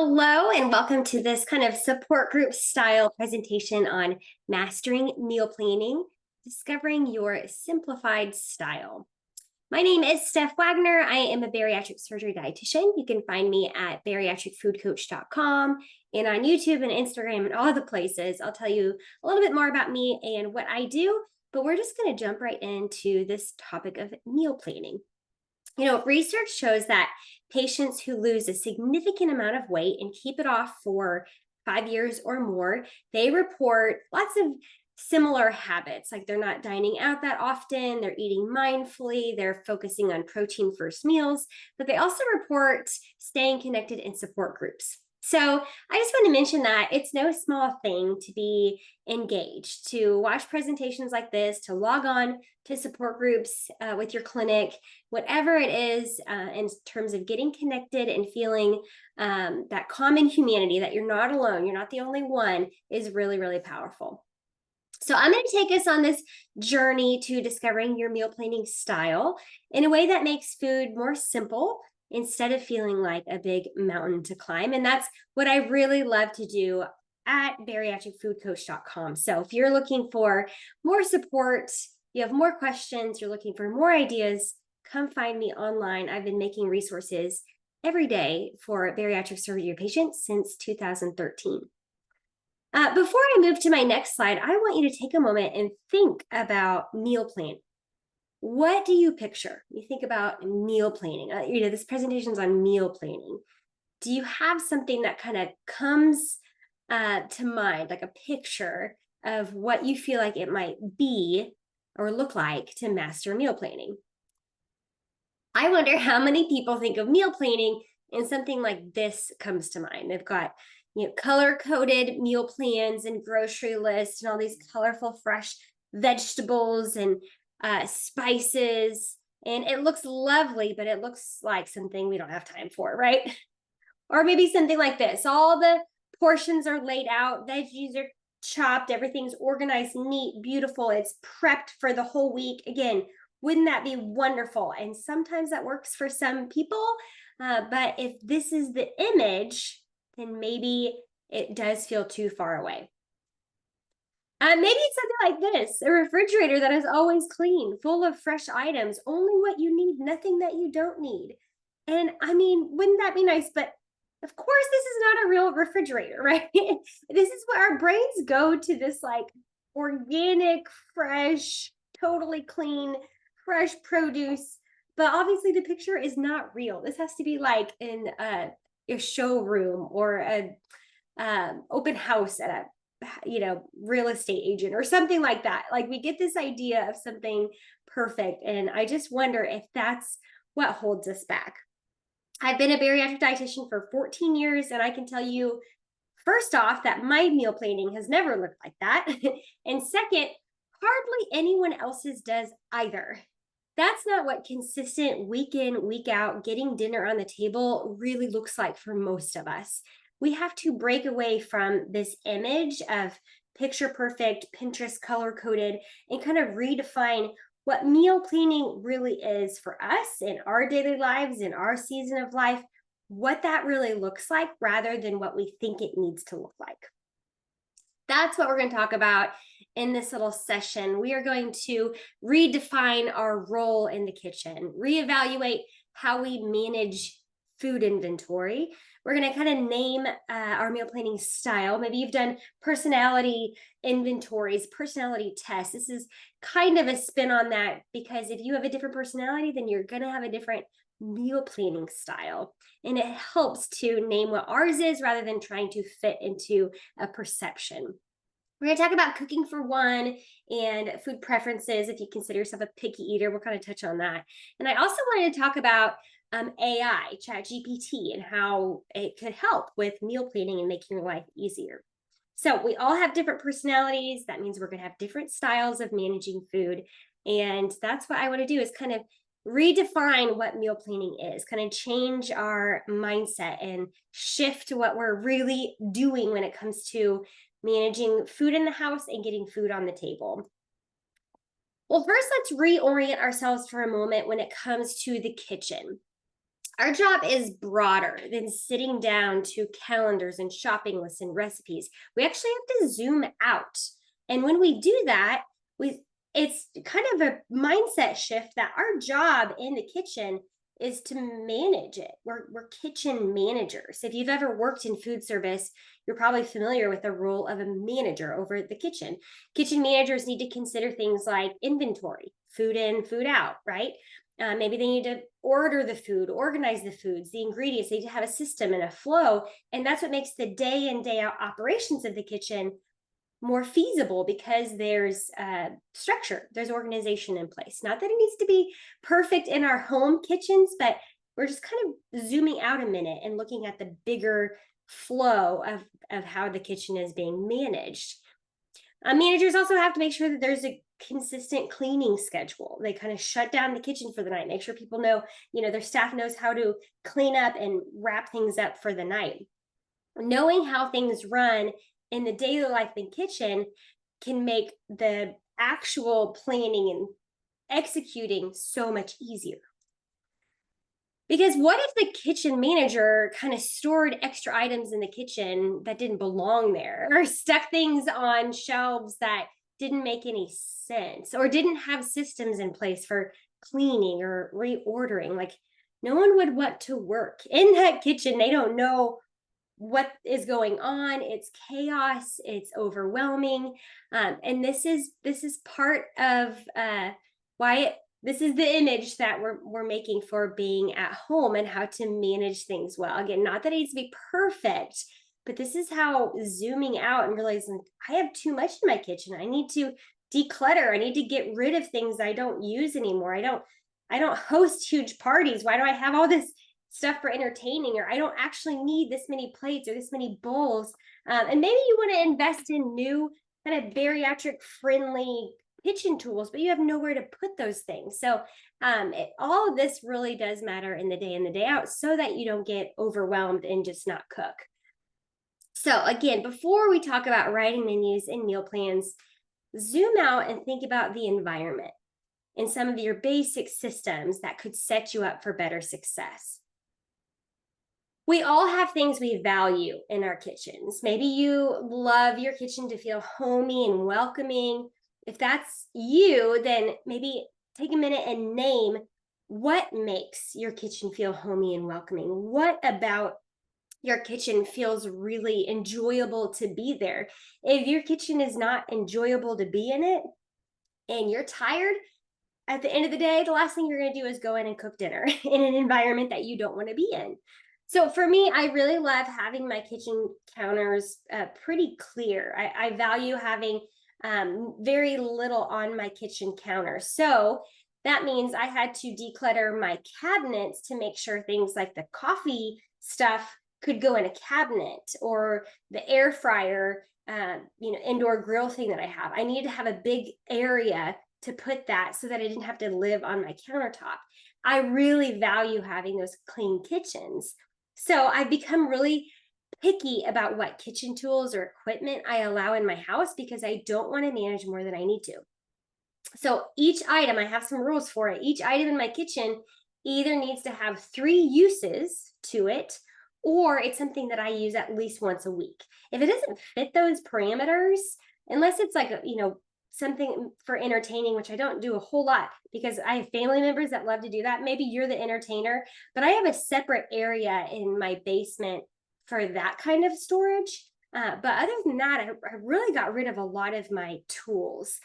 Hello, and welcome to this kind of support group style presentation on mastering meal planning, discovering your simplified style. My name is Steph Wagner. I am a bariatric surgery dietitian. You can find me at bariatricfoodcoach.com and on YouTube and Instagram and all the places. I'll tell you a little bit more about me and what I do, but we're just going to jump right into this topic of meal planning. Research shows that patients who lose a significant amount of weight and keep it off for 5 years or more, they report lots of similar habits. Like they're not dining out that often, they're eating mindfully, they're focusing on protein first meals, but they also report staying connected in support groups. So I just want to mention that it's no small thing to be engaged, to watch presentations like this, to log on to support groups with your clinic, whatever it is in terms of getting connected and feeling that common humanity, that you're not alone, you're not the only one, is really, really powerful. So I'm going to take us on this journey to discovering your meal planning style in a way that makes food more simple instead of feeling like a big mountain to climb. And that's what I really love to do at bariatricfoodcoach.com. So if you're looking for more support, you have more questions, you're looking for more ideas, come find me online. I've been making resources every day for bariatric surgery patients since 2013. Before I move to my next slide, I want you to take a moment and think about meal planning. What do you picture? You think about meal planning. This presentation's on meal planning. Do you have something that kind of comes to mind, like a picture of what you feel like it might be or look like to master meal planning? I wonder how many people think of meal planning and something like this comes to mind. They've got color-coded meal plans and grocery lists and all these colorful fresh vegetables and spices, and it looks lovely, but it looks like something we don't have time for, right? Or maybe something like this. All the portions are laid out, veggies are chopped, everything's organized, neat, beautiful. It's prepped for the whole week. Again, wouldn't that be wonderful? And sometimes that works for some people, but if this is the image, then maybe it does feel too far away. Maybe it's something like this, a refrigerator that is always clean, full of fresh items, only what you need, nothing that you don't need. And I mean, wouldn't that be nice? But of course, this is not a real refrigerator, right? This is where our brains go to, this like organic, fresh, totally clean, fresh produce. But obviously the picture is not real. This has to be like in a showroom or a open house at a real estate agent or something like that. Like we get this idea of something perfect, and I just wonder if that's what holds us back. I've been a bariatric dietitian for 14 years, and I can tell you, first off, that my meal planning has never looked like that. And second, hardly anyone else's does either. That's not what consistent week in, week out, getting dinner on the table really looks like for most of us. We have to break away from this image of picture perfect, Pinterest color coded, and kind of redefine what meal planning really is for us in our daily lives, in our season of life, what that really looks like rather than what we think it needs to look like. That's what we're going to talk about in this little session. We are going to redefine our role in the kitchen, reevaluate how we manage food inventory. We're going to kind of name our meal planning style. Maybe you've done personality inventories, personality tests. This is kind of a spin on that, because if you have a different personality, then you're going to have a different meal planning style. And it helps to name what ours is rather than trying to fit into a perception. We're going to talk about cooking for one and food preferences. If you consider yourself a picky eater, we'll kind of touch on that. And I also wanted to talk about AI, ChatGPT, and how it could help with meal planning and making your life easier. So we all have different personalities. That means we're going to have different styles of managing food. And that's what I want to do, is kind of redefine what meal planning is, kind of change our mindset and shift what we're really doing when it comes to managing food in the house and getting food on the table. Well, first, let's reorient ourselves for a moment when it comes to the kitchen. Our job is broader than sitting down to calendars and shopping lists and recipes. We actually have to zoom out. And when we do that, it's kind of a mindset shift that our job in the kitchen is to manage it. We're kitchen managers. If you've ever worked in food service, you're probably familiar with the role of a manager over the kitchen. Kitchen managers need to consider things like inventory, food in, food out, right? Maybe they need to order the food, organize the foods, the ingredients. They need to have a system and a flow. And that's what makes the day in, day out operations of the kitchen more feasible, because there's structure, there's organization in place. Not that it needs to be perfect in our home kitchens, but we're just kind of zooming out a minute and looking at the bigger flow of how the kitchen is being managed. Managers also have to make sure that there's a consistent cleaning schedule. They kind of shut down the kitchen for the night, make sure people know, their staff knows how to clean up and wrap things up for the night. Knowing how things run in the daily life in kitchen can make the actual planning and executing so much easier. Because what if the kitchen manager kind of stored extra items in the kitchen that didn't belong there, or stuck things on shelves that didn't make any sense, or didn't have systems in place for cleaning or reordering? Like, no one would want to work in that kitchen. They don't know what is going on. It's chaos, it's overwhelming. And this is part of why this is the image that we're making for being at home and how to manage things well. Again, not that it needs to be perfect, but this is how zooming out and realizing I have too much in my kitchen. I need to declutter. I need to get rid of things I don't use anymore. I don't host huge parties. Why do I have all this stuff for entertaining? Or I don't actually need this many plates or this many bowls. And maybe you want to invest in new kind of bariatric friendly kitchen tools, but you have nowhere to put those things. So all of this really does matter in the day in the day out, so that you don't get overwhelmed and just not cook. So again, before we talk about writing menus and meal plans, zoom out and think about the environment and some of your basic systems that could set you up for better success. We all have things we value in our kitchens. Maybe you love your kitchen to feel homey and welcoming. If that's you, then maybe take a minute and name what makes your kitchen feel homey and welcoming. What about your kitchen feels really enjoyable to be there? If your kitchen is not enjoyable to be in it and you're tired, at the end of the day, the last thing you're going to do is go in and cook dinner in an environment that you don't want to be in. So for me, I really love having my kitchen counters pretty clear. I value having very little on my kitchen counter. So that means I had to declutter my cabinets to make sure things like the coffee stuff could go in a cabinet, or the air fryer, indoor grill thing that I have. I needed to have a big area to put that so that I didn't have to live on my countertop. I really value having those clean kitchens. So I've become really picky about what kitchen tools or equipment I allow in my house, because I don't want to manage more than I need to. So each item, I have some rules for it. Each item in my kitchen either needs to have 3 uses to it, or it's something that I use at least once a week. If it doesn't fit those parameters, unless it's like, something for entertaining, which I don't do a whole lot because I have family members that love to do that. Maybe you're the entertainer, but I have a separate area in my basement for that kind of storage. But other than that, I really got rid of a lot of my tools.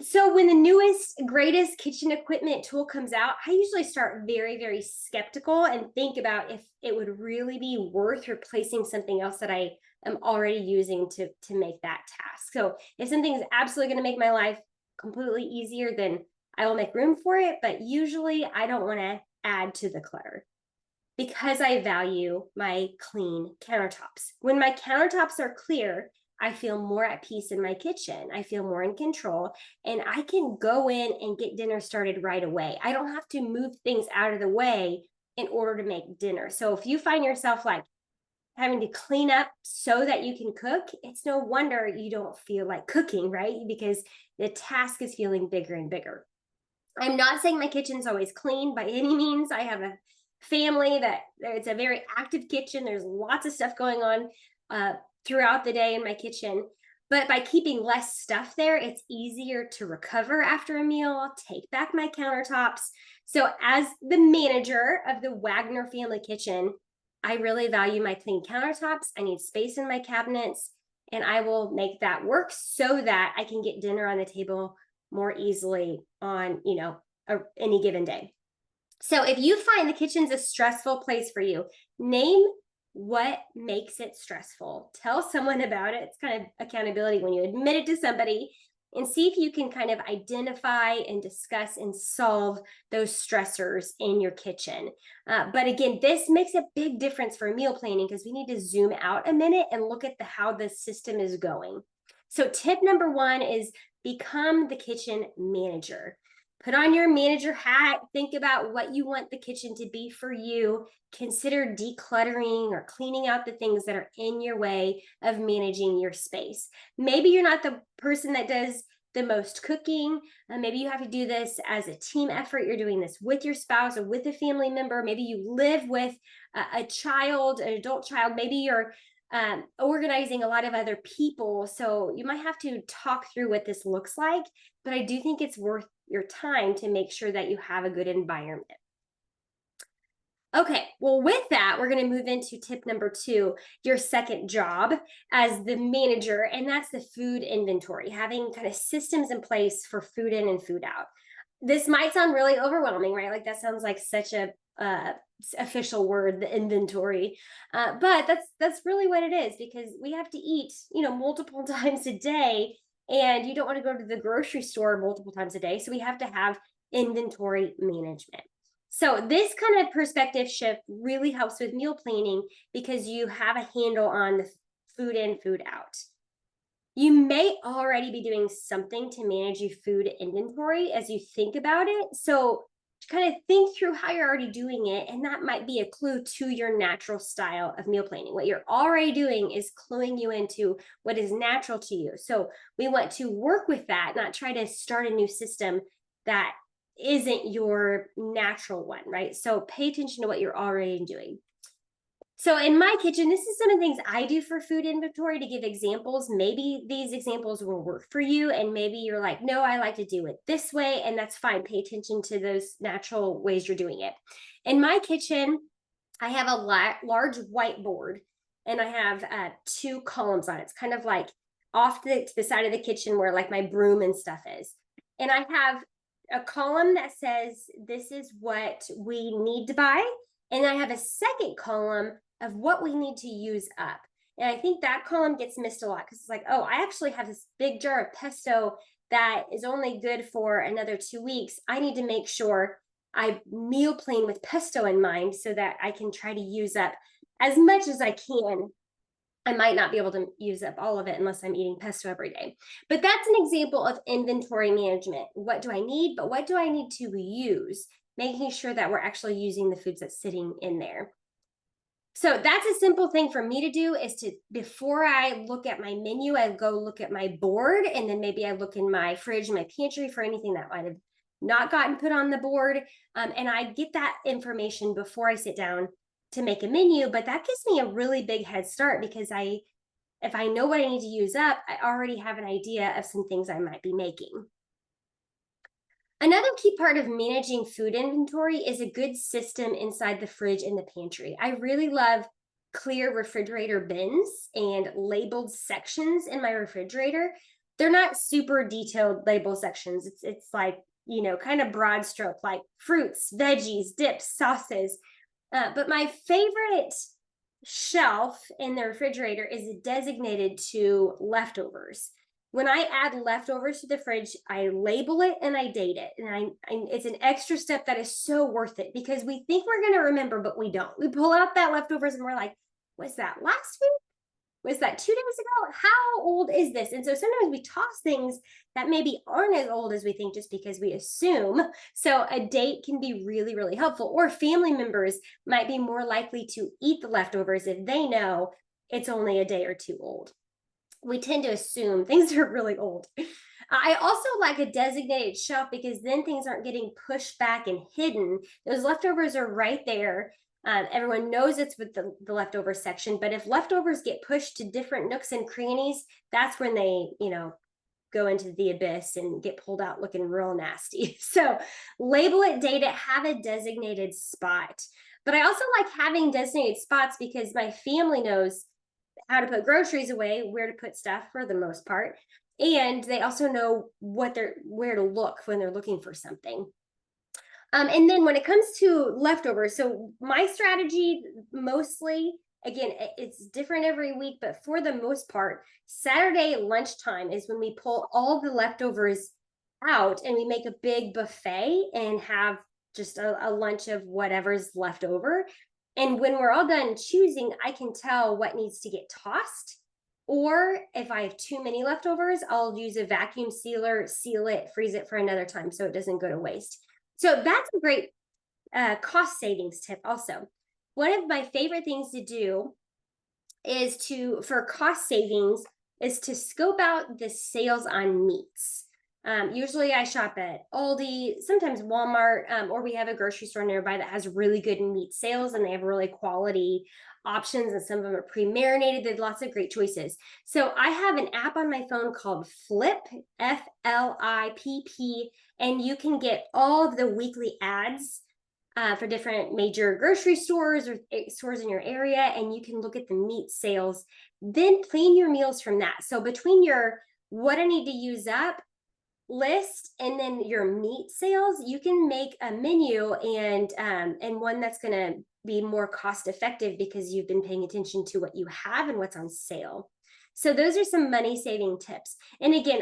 So when the newest, greatest kitchen equipment tool comes out, I usually start very, very skeptical and think about if it would really be worth replacing something else that I am already using to make that task. So if something is absolutely going to make my life completely easier, then I will make room for it. But usually I don't want to add to the clutter, because I value my clean countertops. When my countertops are clear, I feel more at peace in my kitchen. I feel more in control, and I can go in and get dinner started right away. I don't have to move things out of the way in order to make dinner. So if you find yourself like having to clean up so that you can cook, it's no wonder you don't feel like cooking, right? Because the task is feeling bigger and bigger. I'm not saying my kitchen's always clean by any means. I have a family that it's a very active kitchen. There's lots of stuff going on throughout the day in my kitchen. But by keeping less stuff there, it's easier to recover after a meal, take back my countertops. So, as the manager of the Wagner family kitchen, I really value my clean countertops. I need space in my cabinets, and I will make that work so that I can get dinner on the table more easily on, any given day. So if you find the kitchen's a stressful place for you, name what makes it stressful. Tell someone about it. It's kind of accountability when you admit it to somebody, and see if you can kind of identify and discuss and solve those stressors in your kitchen. But again, this makes a big difference for meal planning because we need to zoom out a minute and look at how the system is going. So tip number 1 is become the kitchen manager. Put on your manager hat, think about what you want the kitchen to be for you. Consider decluttering or cleaning out the things that are in your way of managing your space. Maybe you're not the person that does the most cooking. Maybe you have to do this as a team effort. You're doing this with your spouse or with a family member. Maybe you live with a child, an adult child. Maybe you're organizing a lot of other people. So you might have to talk through what this looks like, but I do think it's worth your time to make sure that you have a good environment. Okay, well, with that, we're going to move into tip number 2, your second job as the manager, and that's the food inventory, having kind of systems in place for food in and food out. This might sound really overwhelming, right? Like that sounds like such a official word, the inventory, but that's really what it is, because we have to eat, multiple times a day, and you don't want to go to the grocery store multiple times a day, so we have to have inventory management. So this kind of perspective shift really helps with meal planning because you have a handle on the food in, food out. You may already be doing something to manage your food inventory as you think about it. So kind of think through how you're already doing it, and that might be a clue to your natural style of meal planning. What you're already doing is cluing you into what is natural to you. So we want to work with that, not try to start a new system that isn't your natural one, right? So pay attention to what you're already doing. So in my kitchen, this is some of the things I do for food inventory to give examples. Maybe these examples will work for you, and maybe you're like, no, I like to do it this way, and that's fine. Pay attention to those natural ways you're doing it. In my kitchen, I have a large whiteboard, and I have 2 columns on it. It's kind of like off to the side of the kitchen where like my broom and stuff is. And I have a column that says, this is what we need to buy. And I have a second column of what we need to use up. And I think that column gets missed a lot because it's like, oh, I actually have this big jar of pesto that is only good for another 2 weeks. I need to make sure I meal plan with pesto in mind so that I can try to use up as much as I can. I might not be able to use up all of it unless I'm eating pesto every day. But that's an example of inventory management. What do I need, but what do I need to use? Making sure that we're actually using the foods that's sitting in there. So that's a simple thing for me to do, is to, before I look at my menu, I go look at my board, and then maybe I look in my fridge and my pantry for anything that might have not gotten put on the board. And I get that information before I sit down to make a menu, but that gives me a really big head start because if I know what I need to use up, I already have an idea of some things I might be making. Another key part of managing food inventory is a good system inside the fridge and the pantry. I really love clear refrigerator bins and labeled sections in my refrigerator. They're not super detailed label sections. It's like, kind of broad stroke, like fruits, veggies, dips, sauces. But my favorite shelf in the refrigerator is designated to leftovers. When I add leftovers to the fridge, I label it and I date it. And it's an extra step that is so worth it, because we think we're going to remember, but we don't. We pull out that leftovers and we're like, was that last week? Was that 2 days ago? How old is this? And so sometimes we toss things that maybe aren't as old as we think just because we assume. So a date can be really, really helpful. Or family members might be more likely to eat the leftovers if they know it's only a day or 2 old. We tend to assume things are really old. I also like a designated shelf because then things aren't getting pushed back and hidden. Those leftovers are right there. Everyone knows it's with the leftover section, but if leftovers get pushed to different nooks and crannies, that's when they, go into the abyss and get pulled out looking real nasty. So label it, date it, have a designated spot. But I also like having designated spots because my family knows how to put groceries away, where to put stuff for the most part. And they also know where to look when they're looking for something. And then when it comes to leftovers, so my strategy mostly, again, it's different every week, but for the most part, Saturday lunchtime is when we pull all the leftovers out and we make a big buffet and have just a lunch of whatever's left over. And when we're all done choosing, I can tell what needs to get tossed. Or if I have too many leftovers, I'll use a vacuum sealer, seal it, freeze it for another time so it doesn't go to waste. So that's a great cost savings tip also. One of my favorite things to do is for cost savings, is to scope out the sales on meats. Usually I shop at Aldi, sometimes Walmart, or we have a grocery store nearby that has really good meat sales and they have really quality options, and some of them are pre-marinated. There's lots of great choices. So I have an app on my phone called Flip, F-L-I-P-P, and you can get all of the weekly ads for different major grocery stores or stores in your area, and you can look at the meat sales, then plan your meals from that. So between your what I need to use up list and then your meat sales, you can make a menu and one that's going to be more cost effective because you've been paying attention to what you have and what's on sale. So those are some money saving tips. And again,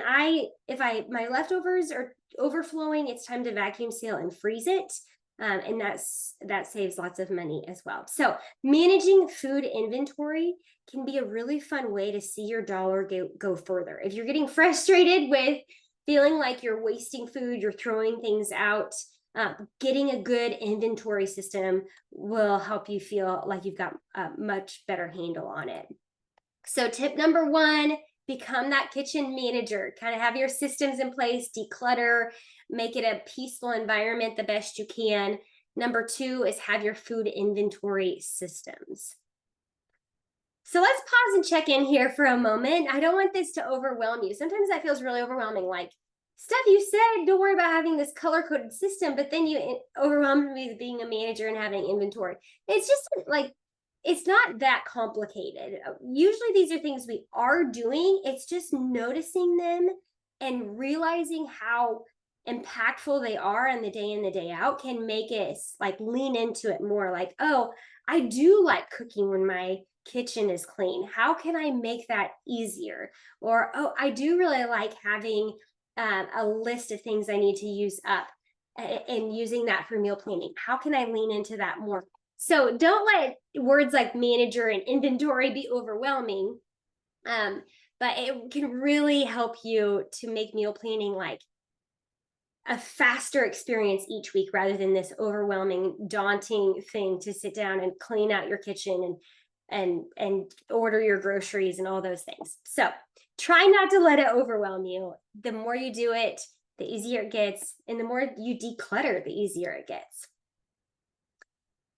if my leftovers are overflowing, it's time to vacuum seal and freeze it. And that saves lots of money as well. So managing food inventory can be a really fun way to see your dollar go further. If you're getting frustrated with feeling like you're wasting food, you're throwing things out, getting a good inventory system will help you feel like you've got a much better handle on it. So tip number one, become that kitchen manager. Kind of have your systems in place, declutter, make it a peaceful environment the best you can. Number two is have your food inventory systems. So let's pause and check in here for a moment. I don't want this to overwhelm you. Sometimes that feels really overwhelming. Like, Steph, you said don't worry about having this color-coded system, but then you overwhelmed me with being a manager and having inventory. It's just like, it's not that complicated. Usually these are things we are doing. It's just noticing them and realizing how impactful they are on the day in the day out can make us like lean into it more. Like, oh, I do like cooking when my kitchen is clean. How can I make that easier? Or, oh, I do really like having a list of things I need to use up and using that for meal planning. How can I lean into that more? So don't let words like manager and inventory be overwhelming, but it can really help you to make meal planning like a faster experience each week rather than this overwhelming, daunting thing to sit down and clean out your kitchen and order your groceries and all those things. So try not to let it overwhelm you. The more you do it, the easier it gets, and the more you declutter, the easier it gets.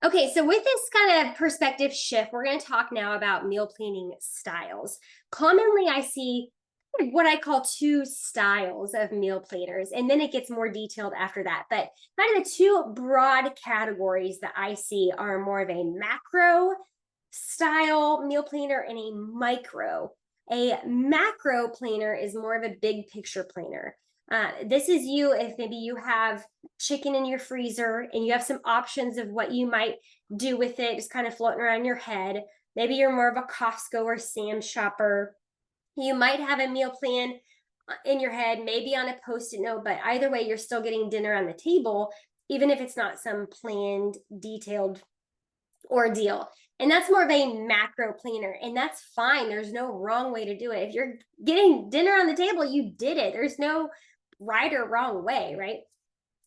Okay, so with this kind of perspective shift, we're going to talk now about meal planning styles. Commonly, I see what I call two styles of meal planners, and then it gets more detailed after that. But kind of the two broad categories that I see are more of a macro style meal planner and a micro. A macro planner is more of a big picture planner. This is you if maybe you have chicken in your freezer and you have some options of what you might do with it, just kind of floating around your head. Maybe you're more of a Costco or Sam's shopper. You might have a meal plan in your head, maybe on a Post-it note, but either way, you're still getting dinner on the table, even if it's not some planned, detailed ordeal. And that's more of a macro planner, and that's fine. There's no wrong way to do it. If you're getting dinner on the table, you did it. There's no right or wrong way, right?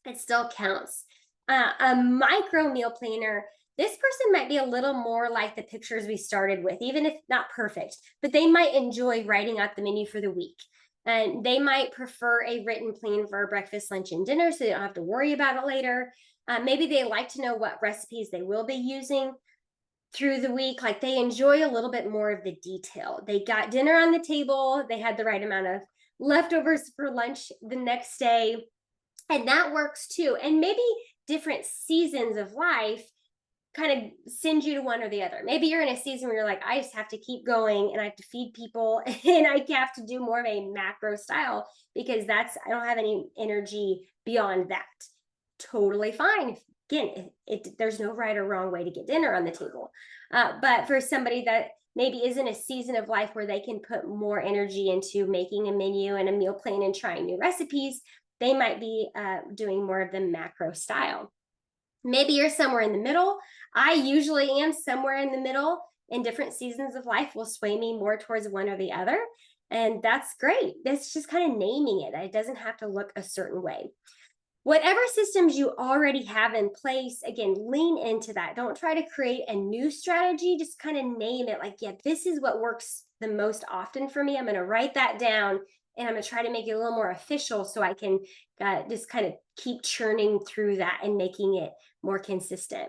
It still counts. A micro meal planner, this person might be a little more like the pictures we started with, even if not perfect, but they might enjoy writing out the menu for the week. And they might prefer a written plan for breakfast, lunch, and dinner so they don't have to worry about it later. Maybe they like to know what recipes they will be using through the week. Like they enjoy a little bit more of the detail. They got dinner on the table, they had the right amount of leftovers for lunch the next day, and that works too. And maybe different seasons of life kind of send you to one or the other. Maybe you're in a season where you're like, I just have to keep going and I have to feed people and I have to do more of a macro style because I don't have any energy beyond that. Totally fine. Again, there's no right or wrong way to get dinner on the table. But for somebody that maybe is in a season of life where they can put more energy into making a menu and a meal plan and trying new recipes, they might be doing more of the macro style. Maybe you're somewhere in the middle. I usually am somewhere in the middle, and different seasons of life will sway me more towards one or the other. And that's great. That's just kind of naming it. It doesn't have to look a certain way. Whatever systems you already have in place, again, lean into that. Don't try to create a new strategy. Just kind of name it like, yeah, this is what works the most often for me. I'm going to write that down and I'm going to try to make it a little more official so I can just kind of keep churning through that and making it more consistent.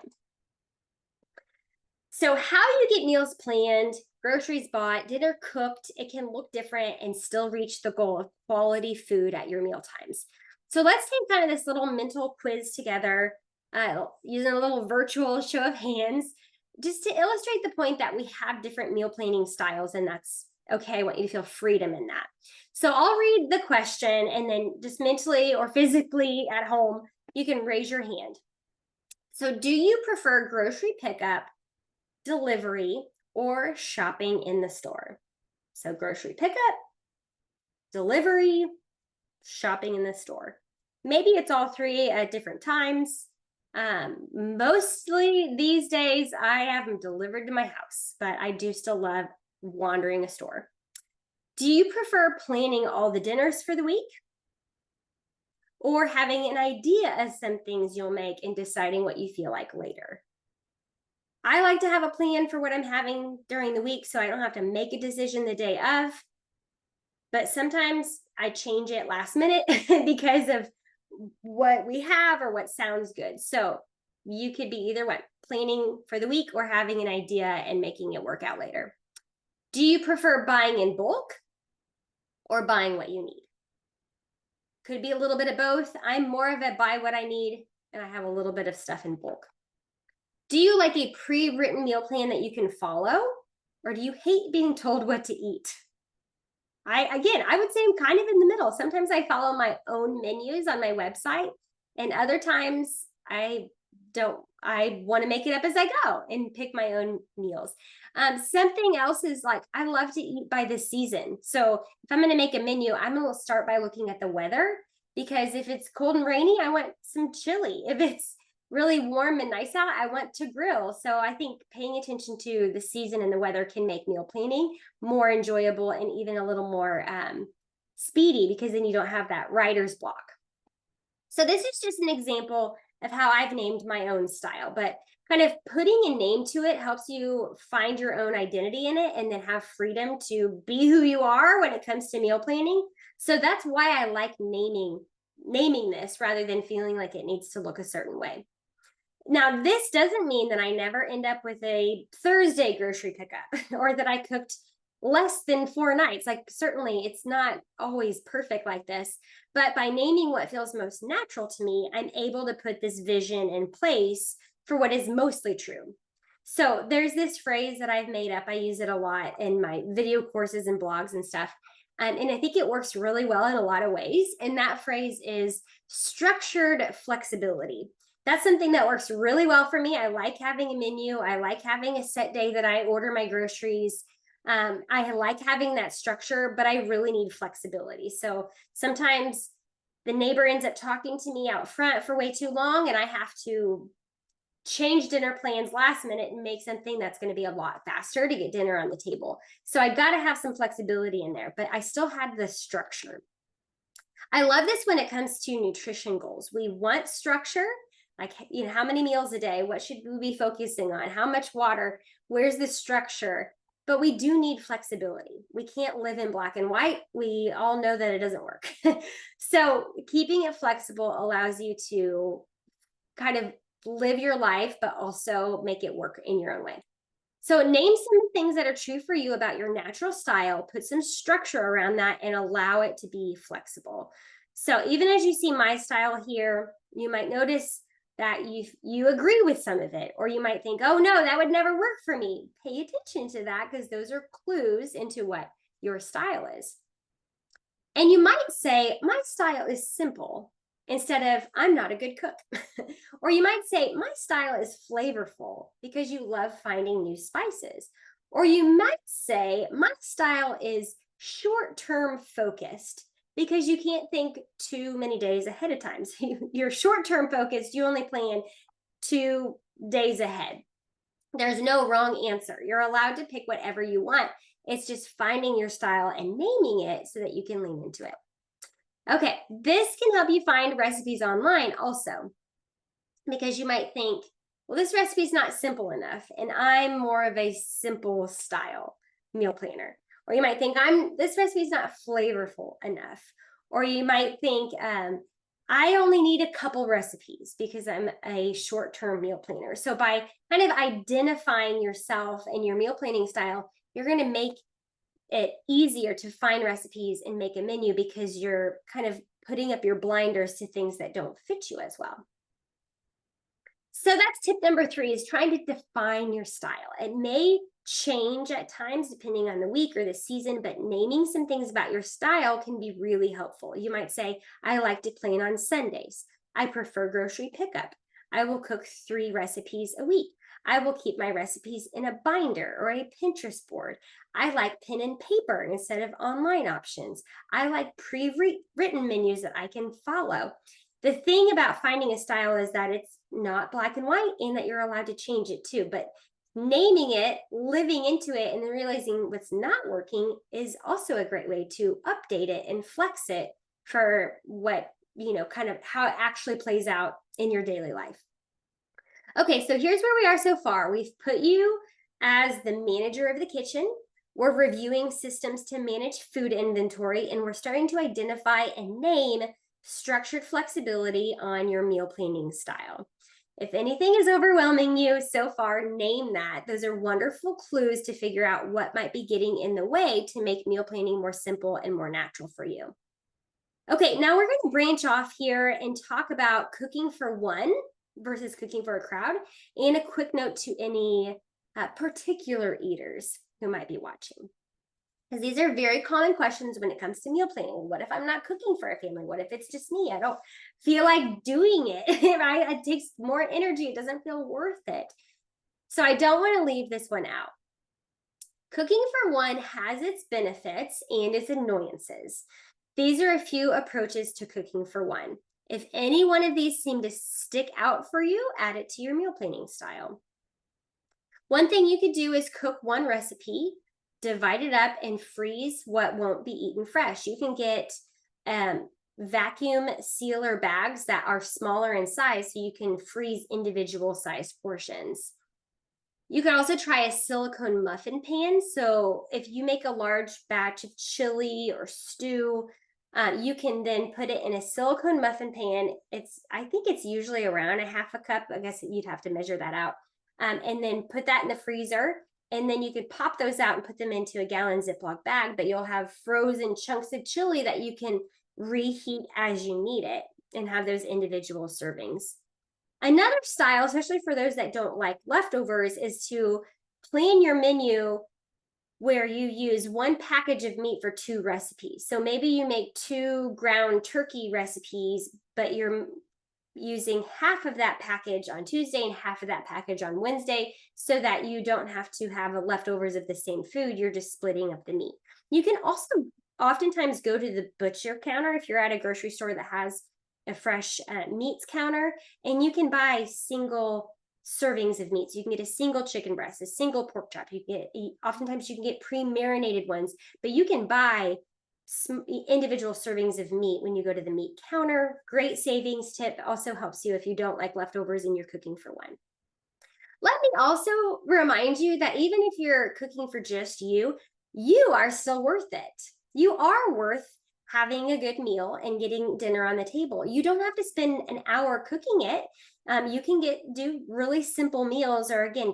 So how you get meals planned, groceries bought, dinner cooked, it can look different and still reach the goal of quality food at your meal times. So let's take kind of this little mental quiz together, using a little virtual show of hands, just to illustrate the point that we have different meal planning styles, and that's okay. I want you to feel freedom in that. So I'll read the question, and then just mentally or physically at home, you can raise your hand. So do you prefer grocery pickup, delivery, or shopping in the store? So grocery pickup, delivery, shopping in the store. Maybe it's all three at different times. Mostly these days, I have them delivered to my house, but I do still love wandering a store. Do you prefer planning all the dinners for the week? Or having an idea of some things you'll make and deciding what you feel like later? I like to have a plan for what I'm having during the week so I don't have to make a decision the day of. But sometimes I change it last minute because of what we have or what sounds good. So you could be either one, planning for the week or having an idea and making it work out later. Do you prefer buying in bulk or buying what you need? Could be a little bit of both. I'm more of a buy what I need, and I have a little bit of stuff in bulk. Do you like a pre-written meal plan that you can follow, or do you hate being told what to eat? I would say I'm kind of in the middle. Sometimes I follow my own menus on my website, and other times I don't. I want to make it up as I go and pick my own meals. Something else is like I love to eat by the season. So if I'm going to make a menu, I'm going to start by looking at the weather, because if it's cold and rainy, I want some chili. If it's really warm and nice out, I want to grill. So I think paying attention to the season and the weather can make meal planning more enjoyable and even a little more speedy, because then you don't have that writer's block. So this is just an example of how I've named my own style, but kind of putting a name to it helps you find your own identity in it and then have freedom to be who you are when it comes to meal planning. So that's why I like naming this rather than feeling like it needs to look a certain way. Now, this doesn't mean that I never end up with a Thursday grocery pickup or that I cooked less than 4 nights. Like, certainly it's not always perfect like this, but by naming what feels most natural to me, I'm able to put this vision in place for what is mostly true. So there's this phrase that I've made up. I use it a lot in my video courses and blogs and stuff. And I think it works really well in a lot of ways. And that phrase is structured flexibility. That's something that works really well for me. I like having a menu. I like having a set day that I order my groceries. I like having that structure, but I really need flexibility. So sometimes the neighbor ends up talking to me out front for way too long, and I have to change dinner plans last minute and make something that's going to be a lot faster to get dinner on the table. So I got to have some flexibility in there, but I still had the structure. I love this when it comes to nutrition goals. We want structure, like, how many meals a day? What should we be focusing on? How much water? Where's the structure? but we do need flexibility. We can't live in black and white. We all know that it doesn't work. So keeping it flexible allows you to kind of live your life, but also make it work in your own way. So name some things that are true for you about your natural style, put some structure around that, and allow it to be flexible. So even as you see my style here, you might notice that you agree with some of it, or you might think, oh no, that would never work for me. Pay attention to that, because those are clues into what your style is. And you might say, my style is simple, instead of, I'm not a good cook. Or you might say, my style is flavorful, because you love finding new spices. Or you might say, my style is short-term focused, because you can't think too many days ahead of time. So you're short-term focused, you only plan 2 days ahead. There's no wrong answer. You're allowed to pick whatever you want. It's just finding your style and naming it so that you can lean into it. Okay, this can help you find recipes online also, because you might think, well, this recipe is not simple enough, and I'm more of a simple style meal planner. Or you might think, this recipe is not flavorful enough. Or you might think, I only need a couple recipes because I'm a short-term meal planner. So by kind of identifying yourself and your meal planning style, you're going to make it easier to find recipes and make a menu, because you're kind of putting up your blinders to things that don't fit you as well. So that's tip number 3, is trying to define your style. It may change at times depending on the week or the season, but naming some things about your style can be really helpful. You might say, I like to plan on Sundays. I prefer grocery pickup. I will cook 3 recipes a week. I will keep my recipes in a binder or a Pinterest board. I like pen and paper instead of online options. I like pre-written menus that I can follow. The thing about finding a style is that it's not black and white, and that you're allowed to change it too. But naming it, living into it, and then realizing what's not working is also a great way to update it and flex it for what, kind of how it actually plays out in your daily life. Okay, so here's where we are so far. We've put you as the manager of the kitchen. We're reviewing systems to manage food inventory, and we're starting to identify and name structured flexibility on your meal planning style. If anything is overwhelming you so far, name that. Those are wonderful clues to figure out what might be getting in the way to make meal planning more simple and more natural for you. Okay, now we're going to branch off here and talk about cooking for one versus cooking for a crowd, and a quick note to any particular eaters who might be watching. Because these are very common questions when it comes to meal planning. What if I'm not cooking for a family? What if it's just me? I don't feel like doing it, right? It takes more energy. It doesn't feel worth it. So I don't want to leave this one out. Cooking for one has its benefits and its annoyances. These are a few approaches to cooking for one. If any one of these seem to stick out for you, add it to your meal planning style. One thing you could do is cook one recipe, divide it up, and freeze what won't be eaten fresh. You can get vacuum sealer bags that are smaller in size, so you can freeze individual sized portions. You could also try a silicone muffin pan. So if you make a large batch of chili or stew, you can then put it in a silicone muffin pan. I think it's usually around a half a cup. I guess you'd have to measure that out. And then put that in the freezer. And then you could pop those out and put them into a gallon Ziploc bag, but you'll have frozen chunks of chili that you can reheat as you need it and have those individual servings. Another style, especially for those that don't like leftovers, is to plan your menu where you use 1 package of meat for 2 recipes. So maybe you make 2 ground turkey recipes, but you're using half of that package on Tuesday and half of that package on Wednesday, so that you don't have to have leftovers of the same food. You're just splitting up the meat. You can also oftentimes go to the butcher counter if you're at a grocery store that has a fresh meats counter, and you can buy single servings of meat. So you can get a single chicken breast, a single pork chop. Oftentimes you can get pre-marinated ones, but you can buy individual servings of meat when you go to the meat counter. Great savings tip. Also helps you if you don't like leftovers and you're cooking for one. Let me also remind you that even if you're cooking for just you are still worth it. You are worth having a good meal and getting dinner on the table. You don't have to spend an hour cooking it. You can do really simple meals, or again,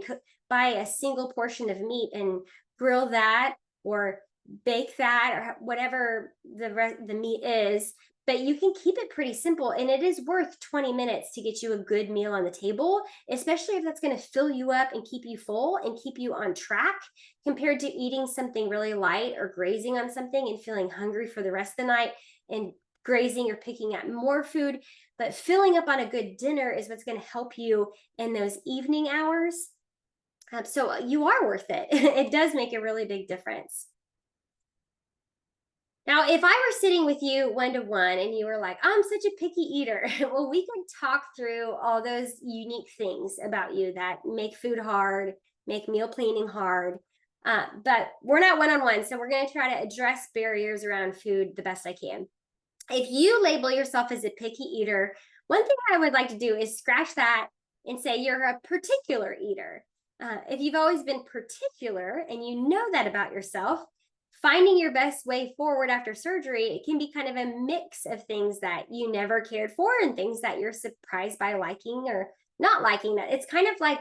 buy a single portion of meat and grill that, or bake that, or whatever the meat is. But you can keep it pretty simple, and it is worth 20 minutes to get you a good meal on the table, especially if that's going to fill you up and keep you full and keep you on track, compared to eating something really light or grazing on something and feeling hungry for the rest of the night and grazing or picking at more food. But filling up on a good dinner is what's going to help you in those evening hours. So you are worth it. It does make a really big difference. Now, if I were sitting with you one-to-one and you were like, I'm such a picky eater, well, we can talk through all those unique things about you that make food hard, make meal planning hard. But we're not one-on-one, so we're going to try to address barriers around food the best I can. If you label yourself as a picky eater, one thing I would like to do is scratch that and say you're a particular eater. If you've always been particular and you know that about yourself, finding your best way forward after surgery, it can be kind of a mix of things that you never cared for and things that you're surprised by liking or not liking. That it's kind of like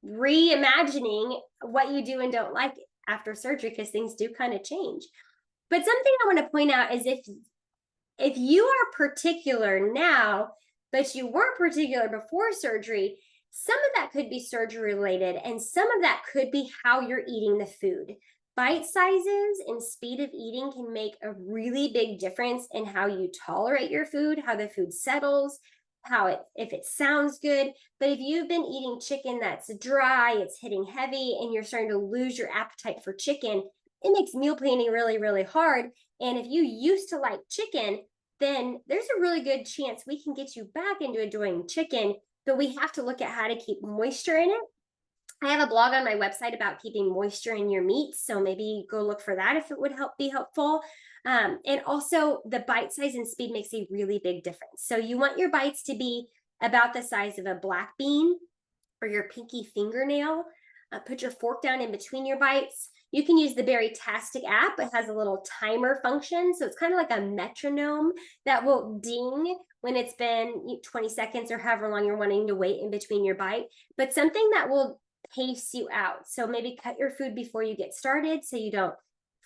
reimagining what you do and don't like after surgery, because things do kind of change. But something I want to point out is if you are particular now, but you weren't particular before surgery, some of that could be surgery related, and some of that could be how you're eating the food. Bite sizes and speed of eating can make a really big difference in how you tolerate your food, how the food settles, if it sounds good. But if you've been eating chicken that's dry, it's hitting heavy, and you're starting to lose your appetite for chicken, it makes meal planning really, really hard. And if you used to like chicken, then there's a really good chance we can get you back into enjoying chicken, but we have to look at how to keep moisture in it. I have a blog on my website about keeping moisture in your meats, so maybe go look for that if it would be helpful. And also, the bite size and speed makes a really big difference. So you want your bites to be about the size of a black bean or your pinky fingernail. Put your fork down in between your bites. You can use the Bariatric app. It has a little timer function, so it's kind of like a metronome that will ding when it's been 20 seconds or however long you're wanting to wait in between your bite, but something that will pace you out. So maybe cut your food before you get started so you don't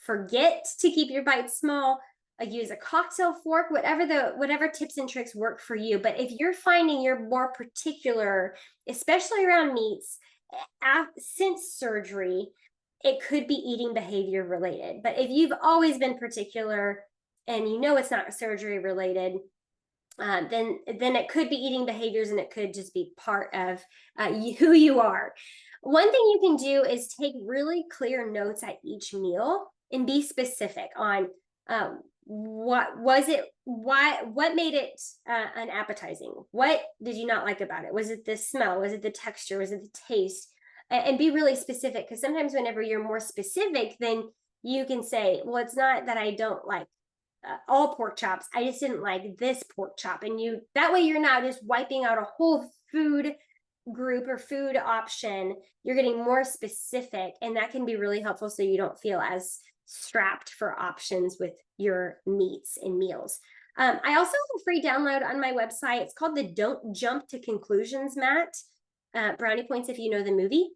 forget to keep your bites small. Use a cocktail fork, whatever tips and tricks work for you. But if you're finding you're more particular, especially around meats, since surgery, it could be eating behavior related. But if you've always been particular and you know it's not surgery related, then it could be eating behaviors, and it could just be part of who you are. One thing you can do is take really clear notes at each meal and be specific on what made it unappetizing. What did you not like about it? Was it the smell? Was it the texture? Was it the taste? And be really specific, because sometimes whenever you're more specific, then you can say, well, it's not that I don't like all pork chops, I just didn't like this pork chop. And that way you're not just wiping out a whole food group or food option. You're getting more specific, and that can be really helpful so you don't feel as strapped for options with your meats and meals. I also have a free download on my website. It's called the Don't Jump to Conclusions mat. Brownie points if you know the movie.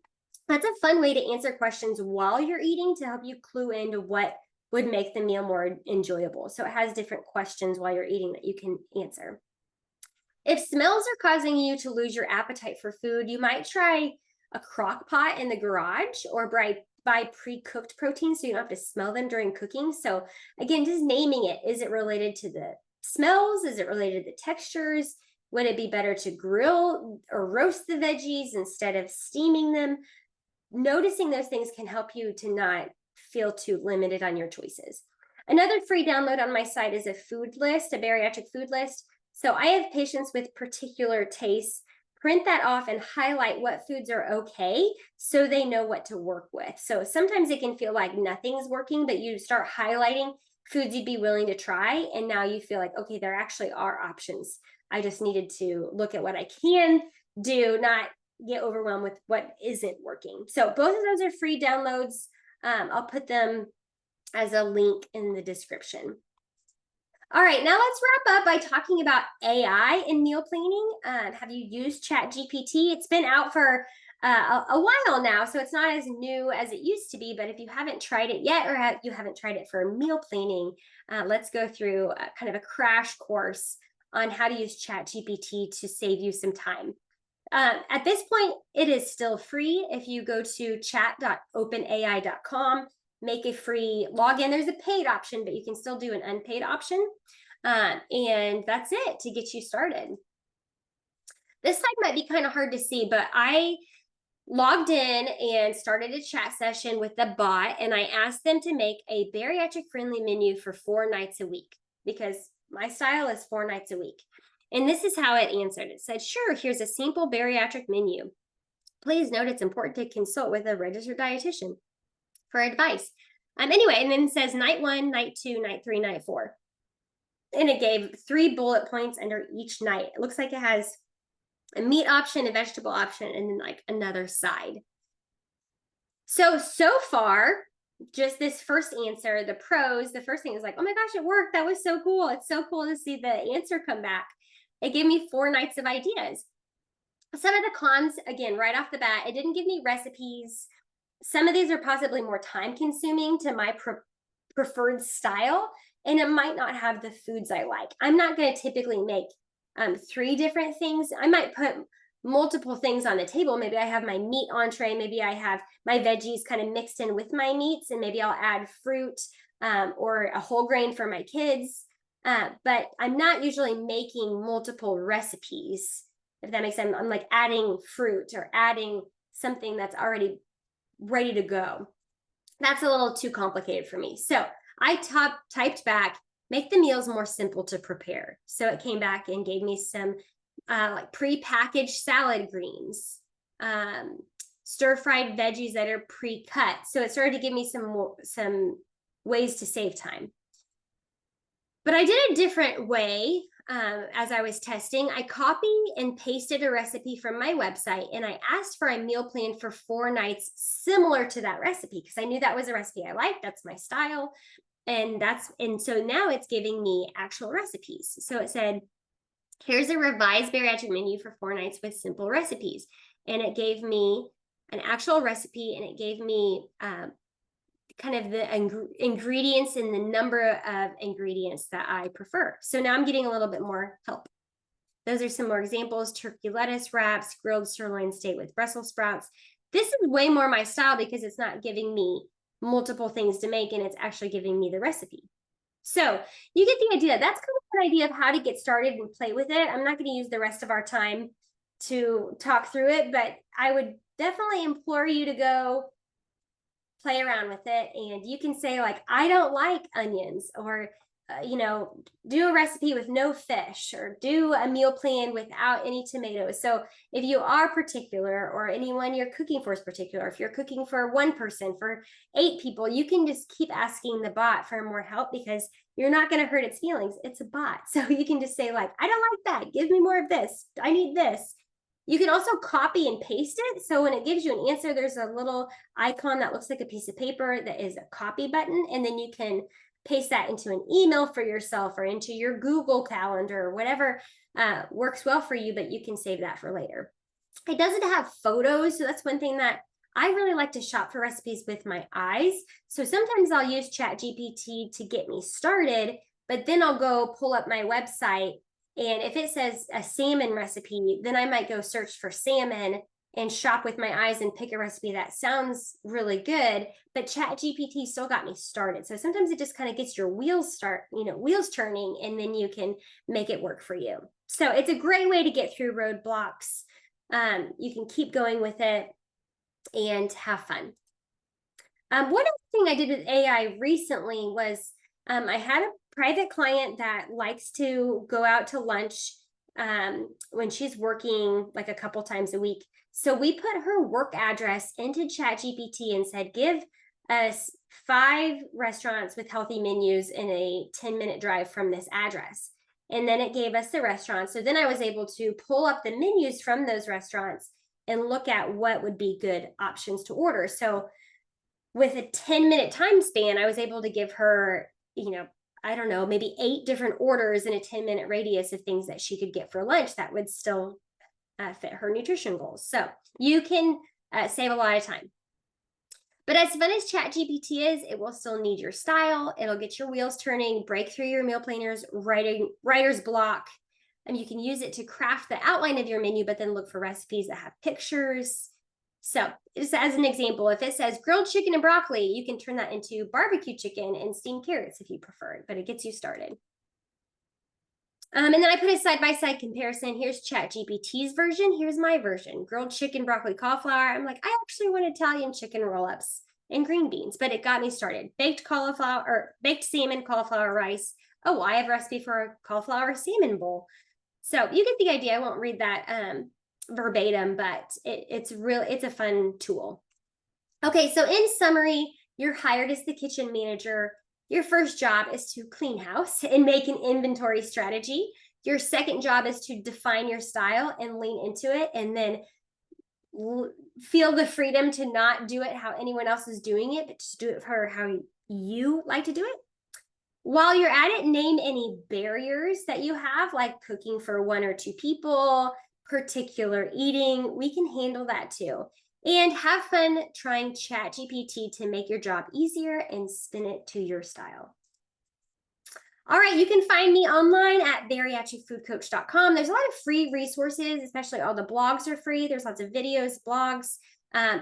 That's a fun way to answer questions while you're eating to help you clue into what would make the meal more enjoyable. So it has different questions while you're eating that you can answer. If smells are causing you to lose your appetite for food, you might try a crock pot in the garage, or buy pre-cooked proteins so you don't have to smell them during cooking. So again, just naming it. Is it related to the smells? Is it related to the textures? Would it be better to grill or roast the veggies instead of steaming them? Noticing those things can help you to not feel too limited on your choices. Another free download on my site is a food list, a bariatric food list. So I have patients with particular tastes. Print that off and highlight what foods are okay so they know what to work with. So sometimes it can feel like nothing's working, but you start highlighting foods you'd be willing to try, and now you feel like, okay, there actually are options. I just needed to look at what I can do, not get overwhelmed with what isn't working. So both of those are free downloads. I'll put them as a link in the description. All right, now let's wrap up by talking about AI in meal planning. Have you used ChatGPT? It's been out for a while now, so it's not as new as it used to be. But if you haven't tried it yet, or you haven't tried it for meal planning, let's go through kind of a crash course on how to use ChatGPT to save you some time. At this point, it is still free. If you go to chat.openai.com, make a free login. There's a paid option, but you can still do an unpaid option. And that's it to get you started. This slide might be kind of hard to see, but I logged in and started a chat session with the bot, and I asked them to make a bariatric friendly menu for 4 nights a week, because my style is 4 nights a week. And this is how it answered. It said, sure, here's a simple bariatric menu. Please note it's important to consult with a registered dietitian for advice. Anyway, and then it says night 1, night 2, night 3, night 4. And it gave 3 bullet points under each night. It looks like it has a meat option, a vegetable option, and then like another side. So far, just this first answer, the pros, the first thing is like, oh my gosh, it worked. That was so cool. It's so cool to see the answer come back. It gave me 4 nights of ideas. Some of the cons, again, right off the bat, it didn't give me recipes. Some of these are possibly more time consuming to my preferred style, and it might not have the foods I like. I'm not going to typically make 3 different things. I might put multiple things on the table. Maybe I have my meat entree. Maybe I have my veggies kind of mixed in with my meats, and maybe I'll add fruit or a whole grain for my kids. But I'm not usually making multiple recipes, if that makes sense. I'm like adding fruit or adding something that's already ready to go. That's a little too complicated for me. So I typed back, make the meals more simple to prepare. So it came back and gave me some like pre-packaged salad greens, stir-fried veggies that are pre-cut. So it started to give me some ways to save time. But I did a different way as I was testing. I copied and pasted a recipe from my website, and I asked for a meal plan for 4 nights similar to that recipe, because I knew that was a recipe I liked. That's my style. And so now it's giving me actual recipes. So it said, here's a revised bariatric menu for 4 nights with simple recipes. And it gave me an actual recipe, and it gave me kind of the ingredients and the number of ingredients that I prefer. So now I'm getting a little bit more help. Those are some more examples: turkey lettuce wraps, grilled sirloin steak with Brussels sprouts. This is way more my style because it's not giving me multiple things to make, and it's actually giving me the recipe. So you get the idea. That's kind of an idea of how to get started and play with it. I'm not going to use the rest of our time to talk through it, but I would definitely implore you to go play around with it. And you can say like, I don't like onions, or do a recipe with no fish, or do a meal plan without any tomatoes. So if you are particular, or anyone you're cooking for is particular, if you're cooking for 1 person, for 8 people, you can just keep asking the bot for more help, because you're not going to hurt its feelings. It's a bot. So you can just say like, I don't like that. Give me more of this. I need this. You can also copy and paste it. So when it gives you an answer, there's a little icon that looks like a piece of paper that is a copy button. And then you can paste that into an email for yourself, or into your Google Calendar, or whatever works well for you, but you can save that for later. It doesn't have photos. So that's one thing that I really like to shop for recipes with my eyes. So sometimes I'll use ChatGPT to get me started, but then I'll go pull up my website, and if it says a salmon recipe, then I might go search for salmon and shop with my eyes and pick a recipe that sounds really good, but ChatGPT still got me started. So sometimes it just kind of gets your wheels turning, and then you can make it work for you. So it's a great way to get through roadblocks. You can keep going with it and have fun. One other thing I did with AI recently was I had a private client that likes to go out to lunch when she's working like a couple times a week. So we put her work address into ChatGPT and said, give us 5 restaurants with healthy menus in a 10-minute drive from this address. And then it gave us the restaurants. So then I was able to pull up the menus from those restaurants and look at what would be good options to order. So with a 10-minute time span, I was able to give her, I don't know, maybe 8 different orders in a 10-minute radius of things that she could get for lunch that would still fit her nutrition goals. So you can save a lot of time. But as fun as ChatGPT is, it will still need your style. It'll get your wheels turning, break through your meal planners, writer's block. And you can use it to craft the outline of your menu, but then look for recipes that have pictures. So just as an example, if it says grilled chicken and broccoli, you can turn that into barbecue chicken and steamed carrots if you prefer, but it gets you started. And then I put a side-by-side comparison. Here's ChatGPT's version. Here's my version. Grilled chicken, broccoli, cauliflower. I'm like, I actually want Italian chicken roll-ups and green beans, but it got me started. Baked salmon, cauliflower rice. Oh, I have a recipe for a cauliflower salmon bowl. So you get the idea. I won't read that verbatim, but it's a fun tool. Okay, so in summary, you're hired as the kitchen manager. Your first job is to clean house and make an inventory strategy. Your second job is to define your style and lean into it, and then feel the freedom to not do it how anyone else is doing it, but just do it for how you like to do it. While you're at it, name any barriers that you have, like cooking for 1 or 2 people, particular eating. We can handle that too. And have fun trying ChatGPT to make your job easier and spin it to your style. All right, you can find me online at bariatricfoodcoach.com. There's a lot of free resources, especially all the blogs are free. There's lots of videos, blogs,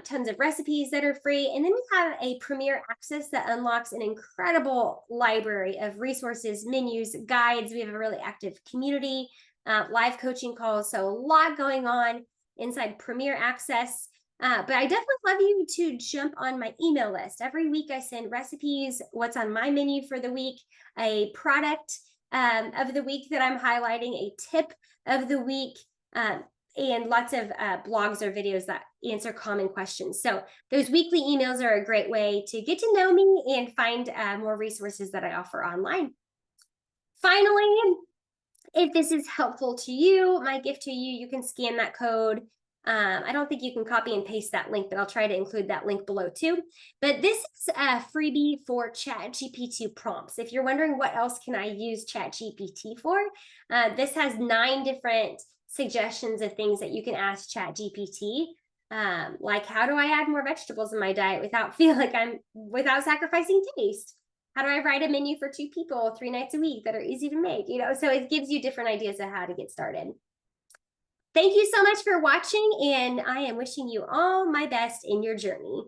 tons of recipes that are free. And then we have a Premier Access that unlocks an incredible library of resources, menus, guides. We have a really active community, live coaching calls. So a lot going on inside Premier Access. But I definitely love you to jump on my email list. Every week I send recipes, what's on my menu for the week, a product of the week that I'm highlighting, a tip of the week, and lots of blogs or videos that answer common questions. So those weekly emails are a great way to get to know me and find more resources that I offer online. Finally, if this is helpful to you, my gift to you, you can scan that code. I don't think you can copy and paste that link, but I'll try to include that link below too. But this is a freebie for ChatGPT prompts. If you're wondering what else can I use ChatGPT for, this has 9 different suggestions of things that you can ask ChatGPT. Like, how do I add more vegetables in my diet without sacrificing taste? How do I write a menu for 2 people 3 nights a week that are easy to make? So it gives you different ideas of how to get started. Thank you so much for watching, and I am wishing you all my best in your journey.